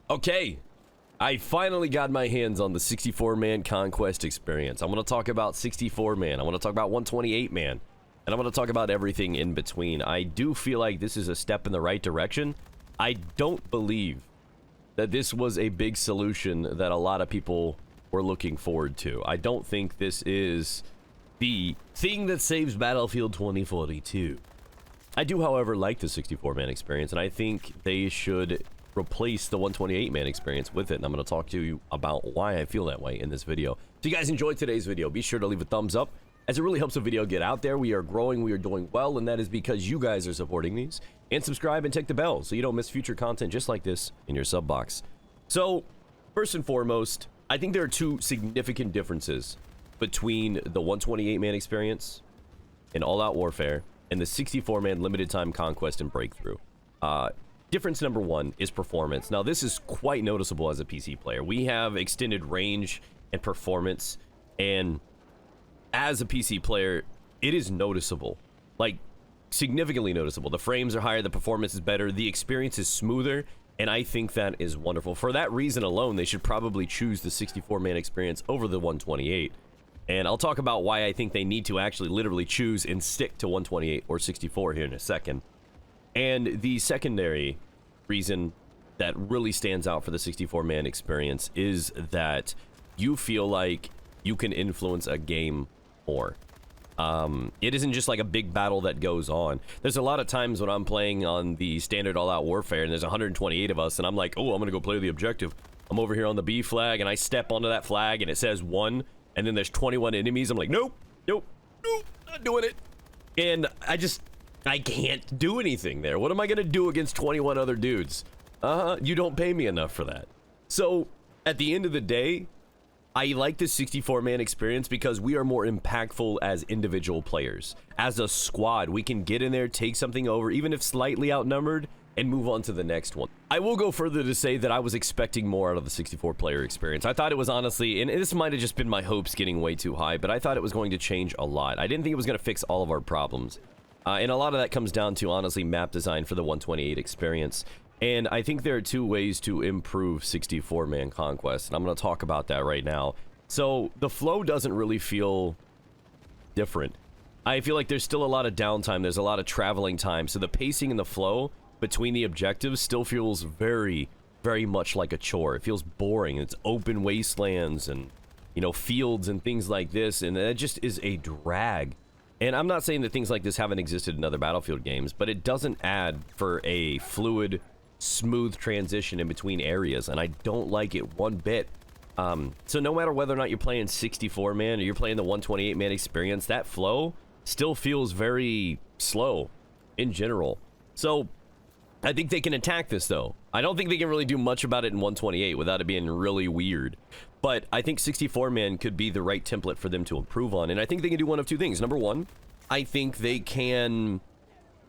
Okay, I finally got my hands on the 64-man Conquest experience. I'm going to talk about 64-man. I want to talk about 128-man. And I'm going to talk about everything in between. I do feel like this is a step in the right direction. I don't believe that this was a big solution that a lot of people were looking forward to. I don't think this is the thing that saves Battlefield 2042. I do, however, like the 64-man experience, and I think they should replace the 128-man experience with it, and I'm going to talk to you about why I feel that way in this video. If you guys enjoyed today's video, be sure to leave a thumbs up, as it really helps the video get out there. We are growing, we are doing well, and that is because you guys are supporting these. And subscribe and tick the bell so you don't miss future content just like this in your sub box. So, first and foremost, I think there are two significant differences between the 128-man experience in All-Out Warfare and the 64-man limited time Conquest and Breakthrough. Difference number one is performance. Now, this is quite noticeable as a PC player. We have extended range and performance, and as a PC player, it is noticeable. Like, significantly noticeable. The frames are higher, the performance is better, the experience is smoother, and I think that is wonderful. For that reason alone, they should probably choose the 64-man experience over the 128. And I'll talk about why I think they need to actually literally choose and stick to 128 or 64 here in a second. And the secondary reason that really stands out for the 64-man experience is that you feel like you can influence a game more. It isn't just like a big battle that goes on. There's a lot of times when I'm playing on the standard all-out warfare and there's 128 of us and I'm like, oh, I'm gonna go play the objective. I'm over here on the B flag and I step onto that flag and it says 1, and then there's 21 enemies. I'm like, nope, nope, nope, not doing it. And I can't do anything there. What am I gonna do against 21 other dudes? You don't pay me enough for that. So at the end of the day, I like the 64-man experience because we are more impactful as individual players. As a squad, we can get in there, take something over, even if slightly outnumbered, and move on to the next one. I will go further to say that I was expecting more out of the 64-player experience. I thought it was honestly, and this might have just been my hopes getting way too high, but I thought it was going to change a lot. I didn't think it was going to fix all of our problems. And a lot of that comes down to, honestly, map design for the 128 experience. And I think there are two ways to improve 64-man Conquest, and I'm going to talk about that right now. So, the flow doesn't really feel different. I feel like there's still a lot of downtime, there's a lot of traveling time, so the pacing and the flow between the objectives still feels very, very much like a chore. It feels boring. It's open wastelands and, you know, fields and things like this, and that just is a drag. And I'm not saying that things like this haven't existed in other Battlefield games, but it doesn't add for a fluid, smooth transition in between areas, and I don't like it one bit. So no matter whether or not you're playing 64-man or you're playing the 128-man experience, that flow still feels very slow in general. So I think they can attack this, though. I don't think they can really do much about it in 128 without it being really weird. But I think 64-man could be the right template for them to improve on, and I think they can do one of two things. Number one, I think they can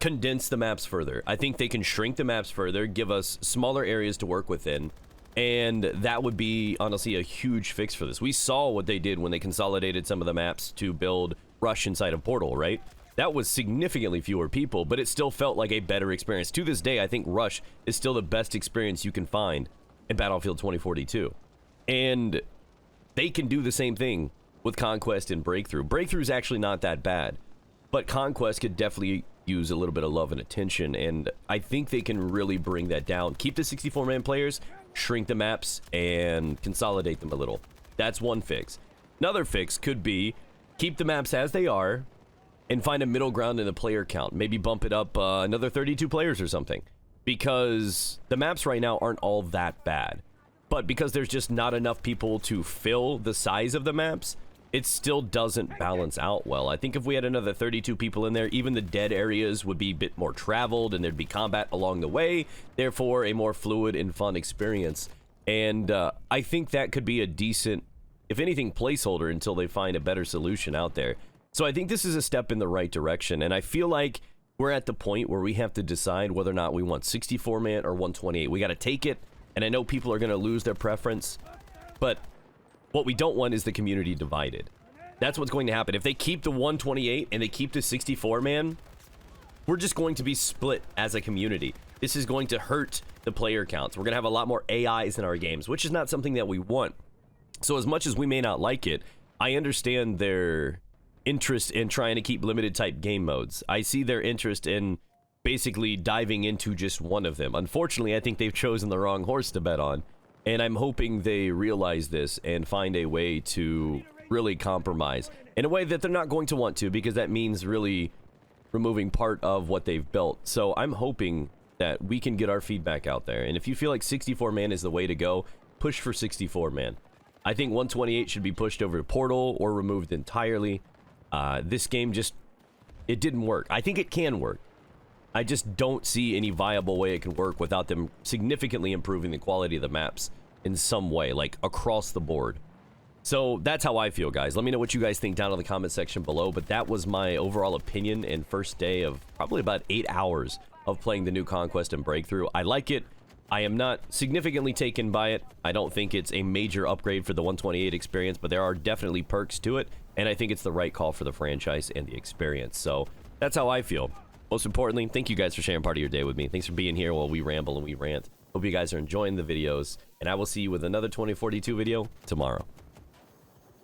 condense the maps further. I think they can shrink the maps further, give us smaller areas to work within, and that would be, honestly, a huge fix for this. We saw what they did when they consolidated some of the maps to build Rush inside of Portal, right? That was significantly fewer people, but it still felt like a better experience. To this day, I think Rush is still the best experience you can find in Battlefield 2042. And they can do the same thing with Conquest and Breakthrough. Breakthrough is actually not that bad, but Conquest could definitely use a little bit of love and attention, and I think they can really bring that down. Keep the 64-man players, shrink the maps, and consolidate them a little. That's one fix. Another fix could be keep the maps as they are and find a middle ground in the player count. Maybe bump it up another 32 players or something, because the maps right now aren't all that bad. But because there's just not enough people to fill the size of the maps, it still doesn't balance out well. I think if we had another 32 people in there, even the dead areas would be a bit more traveled and there'd be combat along the way, therefore a more fluid and fun experience. And I think that could be a decent, if anything, placeholder until they find a better solution out there. So I think this is a step in the right direction, and I feel like we're at the point where we have to decide whether or not we want 64-man or 128. We got to take it, and I know people are going to lose their preference, but what we don't want is the community divided. That's what's going to happen. If they keep the 128 and they keep the 64-man, we're just going to be split as a community. this is going to hurt the player counts. We're going to have a lot more AIs in our games, which is not something that we want. So as much as we may not like it, I understand their interest in trying to keep limited type game modes. I see their interest in basically diving into just one of them. Unfortunately, I think they've chosen the wrong horse to bet on, and I'm hoping they realize this and find a way to really compromise in a way that they're not going to want to, because that means really removing part of what they've built. So I'm hoping that we can get our feedback out there, and if you feel like 64-man is the way to go, push for 64-man. I think 128 should be pushed over to Portal or removed entirely. This game just, it didn't work. I think it can work. I just don't see any viable way it can work without them significantly improving the quality of the maps in some way, like across the board. So that's how I feel, guys. Let me know what you guys think down in the comment section below, but that was my overall opinion and first day of probably about 8 hours of playing the new Conquest and Breakthrough. I like it. I am not significantly taken by it. I don't think it's a major upgrade for the 128 experience, but there are definitely perks to it, and I think it's the right call for the franchise and the experience. So that's how I feel. Most importantly, thank you guys for sharing part of your day with me. Thanks for being here while we ramble and we rant. Hope you guys are enjoying the videos, and I will see you with another 2042 video tomorrow.